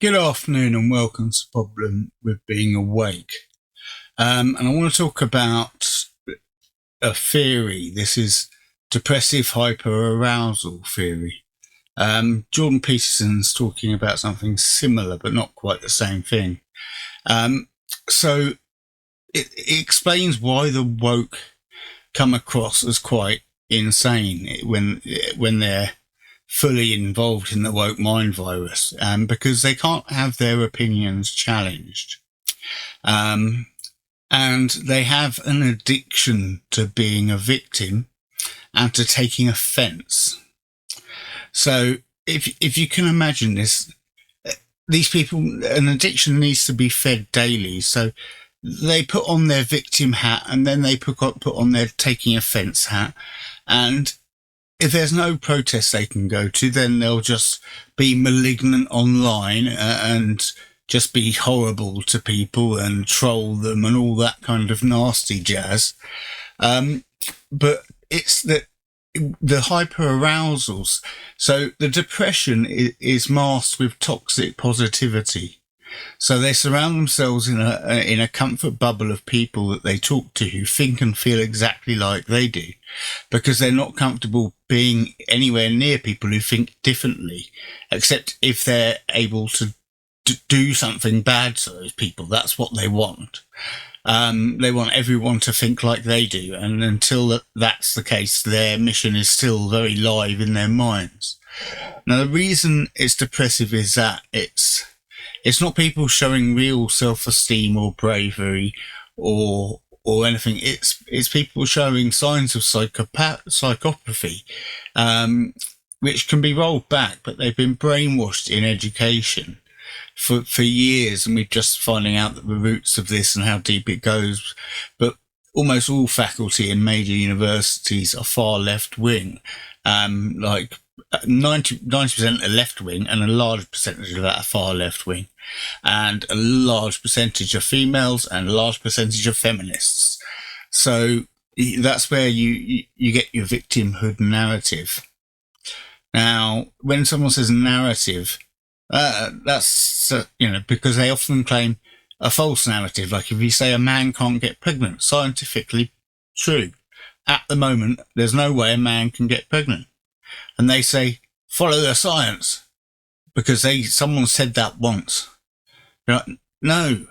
Good afternoon and welcome to Problem with Being Awake. And I want to talk about a theory. This is depressive hyperarousal theory. Jordan Peterson's talking about something similar, but not quite the same thing. So it explains why the woke come across as quite insane when they're fully involved in the woke mind virus, because they can't have their opinions challenged. And they have an addiction to being a victim and to taking offence. So if you can imagine this, these people, an addiction needs to be fed daily. So they put on their victim hat and then they put on their taking offence hat. And if there's no protest they can go to, then they'll just be malignant online and just be horrible to people and troll them and all that kind of nasty jazz. But it's the hyperarousals. So the depression is masked with toxic positivity. So they surround themselves in a comfort bubble of people that they talk to who think and feel exactly like they do, because they're not comfortable being anywhere near people who think differently, except if they're able to do something bad to those people. That's what they want. They want everyone to think like they do. And until that's the case, their mission is still very live in their minds. Now, the reason it's depressive is that it's not people showing real self-esteem or bravery or anything. It's people showing signs of psychopathy, which can be rolled back, but they've been brainwashed in education for years, and we're just finding out the roots of this and how deep it goes. But almost all faculty in major universities are far left-wing, like 90% are left-wing, and a large percentage of that are far left-wing, and a large percentage are females and a large percentage are feminists. So that's where you get your victimhood narrative. Now, when someone says narrative, that's because they often claim a false narrative. Like if you say a man can't get pregnant, scientifically true. At the moment, there's no way a man can get pregnant. And they say, follow the science, because someone said that once. No,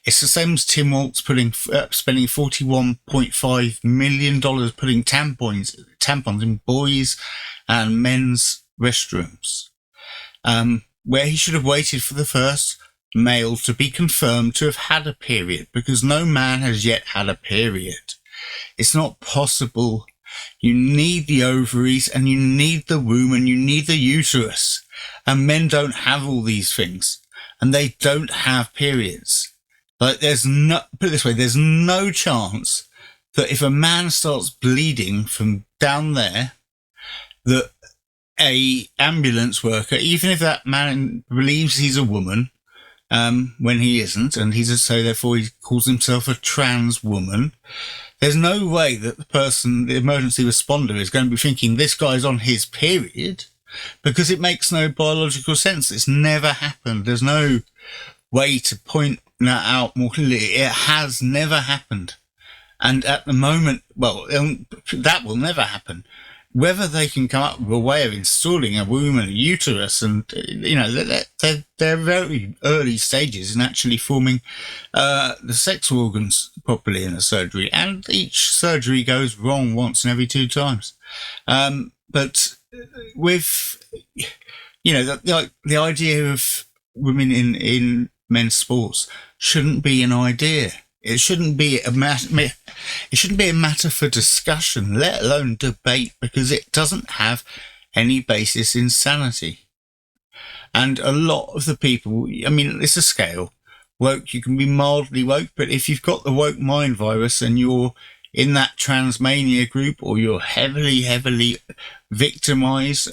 it's the same as Tim Walz spending $41.5 million putting tampons in boys and men's restrooms, where he should have waited for the first male to be confirmed to have had a period, because no man has yet had a period. It's not possible. You need the ovaries and you need the womb and you need the uterus. And men don't have all these things, and they don't have periods. Like put it this way, there's no chance that if a man starts bleeding from down there, that a ambulance worker, even if that man believes he's a woman, when he isn't, and so therefore he calls himself a trans woman, there's no way that the emergency responder, is going to be thinking this guy's on his period, because it makes no biological sense. It's never happened. There's no way to point that out more clearly. It has never happened. And at the moment, that will never happen. Whether they can come up with a way of installing a womb and a uterus, and they're very early stages in actually forming the sex organs properly in a surgery, and each surgery goes wrong once in every 2 times. But with the idea of women in men's sports shouldn't be an idea. It shouldn't be a matter for discussion, let alone debate, because it doesn't have any basis in sanity. And a lot of the people, it's a scale. Woke, you can be mildly woke, but if you've got the woke mind virus and you're in that transmania group, or you're heavily, heavily victimized,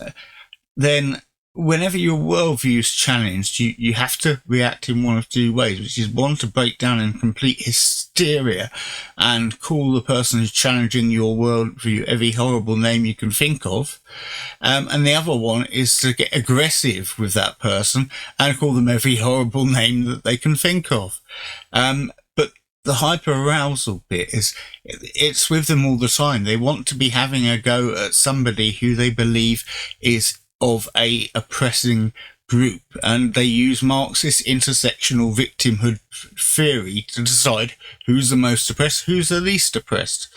then whenever your worldview is challenged, you have to react in one of two ways, which is one, to break down in complete hysteria and call the person who's challenging your worldview every horrible name you can think of. And the other one is to get aggressive with that person and call them every horrible name that they can think of. But the hyperarousal bit it's with them all the time. They want to be having a go at somebody who they believe is of a oppressing group, and they use Marxist intersectional victimhood theory to decide who's the most oppressed, who's the least oppressed.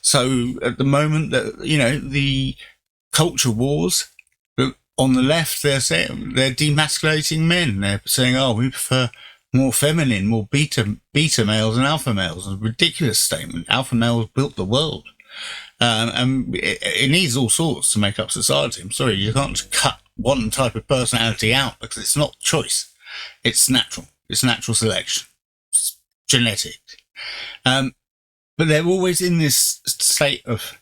So at the moment that, the culture wars, on the left, they're demasculating men. They're saying, oh, we prefer more feminine, more beta males and alpha males. A ridiculous statement. Alpha males built the world. And it needs all sorts to make up society. I'm sorry, you can't cut one type of personality out, because it's not choice. It's natural. It's natural selection. It's genetic. But they're always in this state of,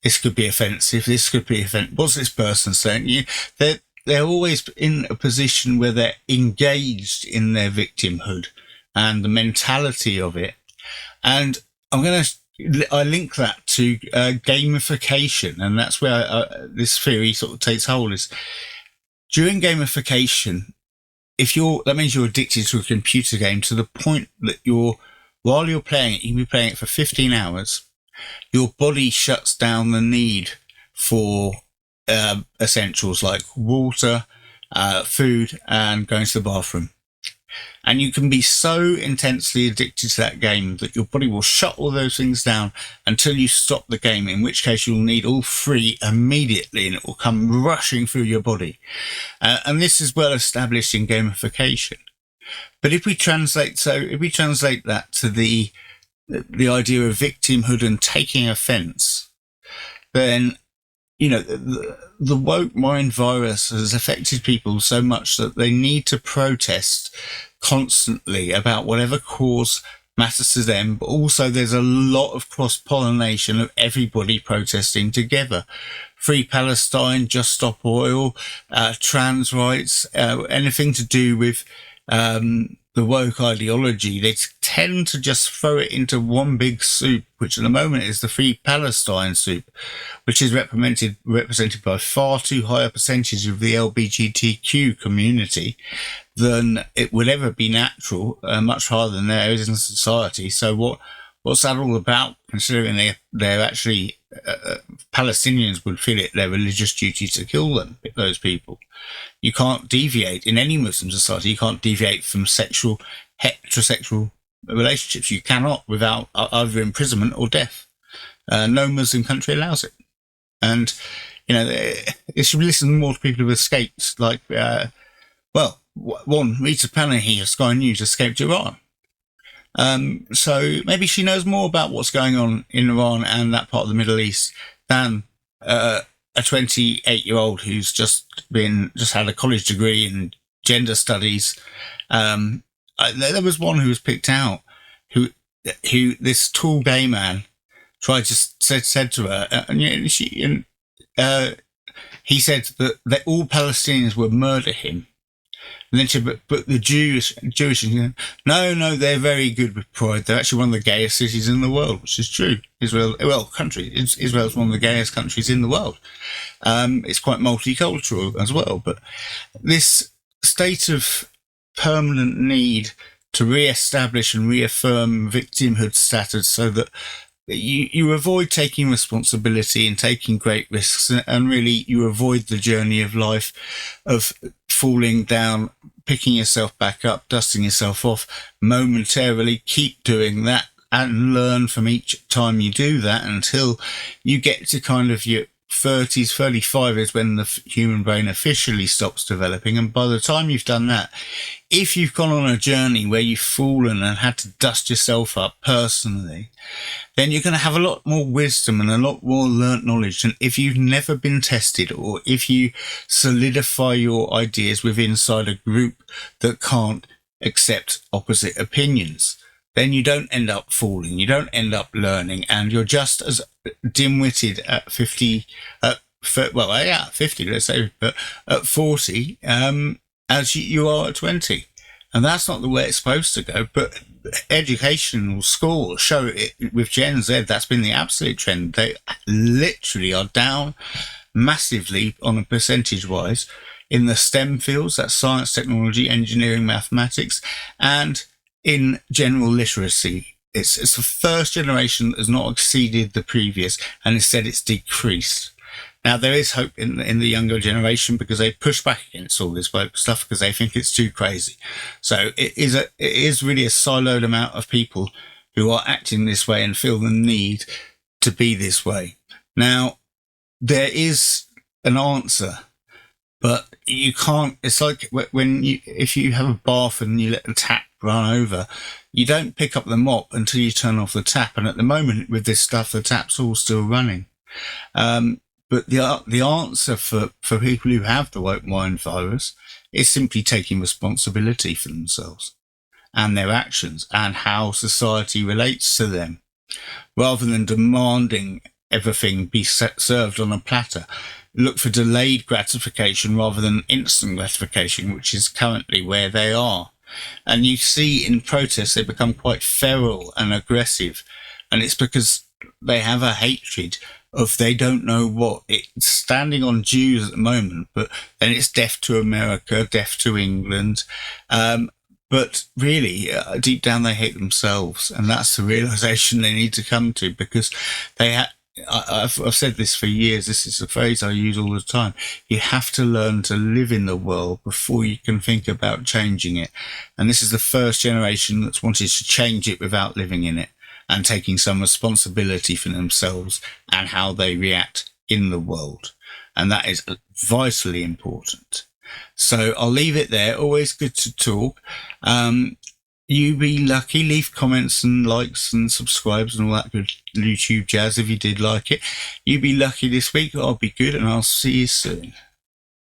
this could be offensive, this could be offensive. What's this person saying? They're always in a position where they're engaged in their victimhood and the mentality of it. And I link that to gamification, and that's where this theory sort of takes hold. Is during gamification, that means you're addicted to a computer game to the point that while you're playing it, you can be playing it for 15 hours. Your body shuts down the need for essentials like water, food, and going to the bathroom. And you can be so intensely addicted to that game that your body will shut all those things down until you stop the game, in which case you'll need all three immediately and it will come rushing through your body. And this is well established in gamification. But if we translate that to the idea of victimhood and taking offense, then the woke mind virus has affected people so much that they need to protest constantly about whatever cause matters to them. But also there's a lot of cross-pollination of everybody protesting together. Free Palestine, Just Stop Oil, trans rights, anything to do with the woke ideology. They tend to just throw it into one big soup, which at the moment is the Free Palestine soup, which is represented by far too high a percentage of the LGBTQ community than it would ever be natural, much higher than there is in society. So what's that all about, considering they're actually Palestinians would feel it their religious duty to kill those people. You can't deviate in any Muslim society. You can't deviate from heterosexual relationships. You cannot, without either imprisonment or death. No Muslim country allows it. And it should listen more to people who've escaped. Like, one, Rita Panahi of Sky News escaped Iran. So maybe she knows more about what's going on in Iran and that part of the Middle East than a 28-year-old who's just had a college degree in gender studies. There was one who was picked out who this tall gay man said to her, he said that all Palestinians would murder him. And then she said, but the Jewish, no, they're very good with pride. They're actually one of the gayest cities in the world, which is true. Israel's one of the gayest countries in the world. It's quite multicultural as well. But this state of permanent need to re-establish and reaffirm victimhood status so that you avoid taking responsibility and taking great risks, and really you avoid the journey of life of falling down, picking yourself back up, dusting yourself off momentarily. Keep doing that and learn from each time you do that until you get to kind of your 30s, 35 is when the human brain officially stops developing. And by the time you've done that, if you've gone on a journey where you've fallen and had to dust yourself up personally, then you're going to have a lot more wisdom and a lot more learnt knowledge than if you've never been tested, or if you solidify your ideas within inside a group that can't accept opposite opinions. Then you don't end up falling, you don't end up learning, and you're just as dim-witted at yeah, 50, let's say, but at 40, as you are at 20. And that's not the way it's supposed to go. But educational schools show it with Gen Z. That's been the absolute trend. They literally are down massively on a percentage wise in the STEM fields. That's science, technology, engineering, mathematics, and in general literacy. It's the first generation that has not exceeded the previous, and instead it's decreased. Now, there is hope in the younger generation because they push back against all this woke stuff because they think it's too crazy. So it is really a siloed amount of people who are acting this way and feel the need to be this way. Now, there is an answer, but you can't. It's like if you have a bath and you let the tap run over, you don't pick up the mop until you turn off the tap. And at the moment with this stuff, the tap's all still running. But the answer for people who have the woke mind virus is simply taking responsibility for themselves and their actions and how society relates to them, rather than demanding everything be served on a platter. Look for delayed gratification rather than instant gratification, which is currently where they are. And you see in protests, they become quite feral and aggressive. And it's because they have a hatred of they don't know what. It's standing on Jews at the moment, but then it's deaf to America, deaf to England. But really, deep down, they hate themselves. And that's the realization they need to come to, because I've said this for years. This is a phrase I use all the time. You have to learn to live in the world before you can think about changing it. And this is the first generation that's wanted to change it without living in it and taking some responsibility for themselves and how they react in the world. And that is vitally important. So I'll leave it there. Always good to talk. You be lucky. Leave comments and likes and subscribes and all that good YouTube jazz if you did like it. You be lucky this week. I'll be good, and I'll see you soon.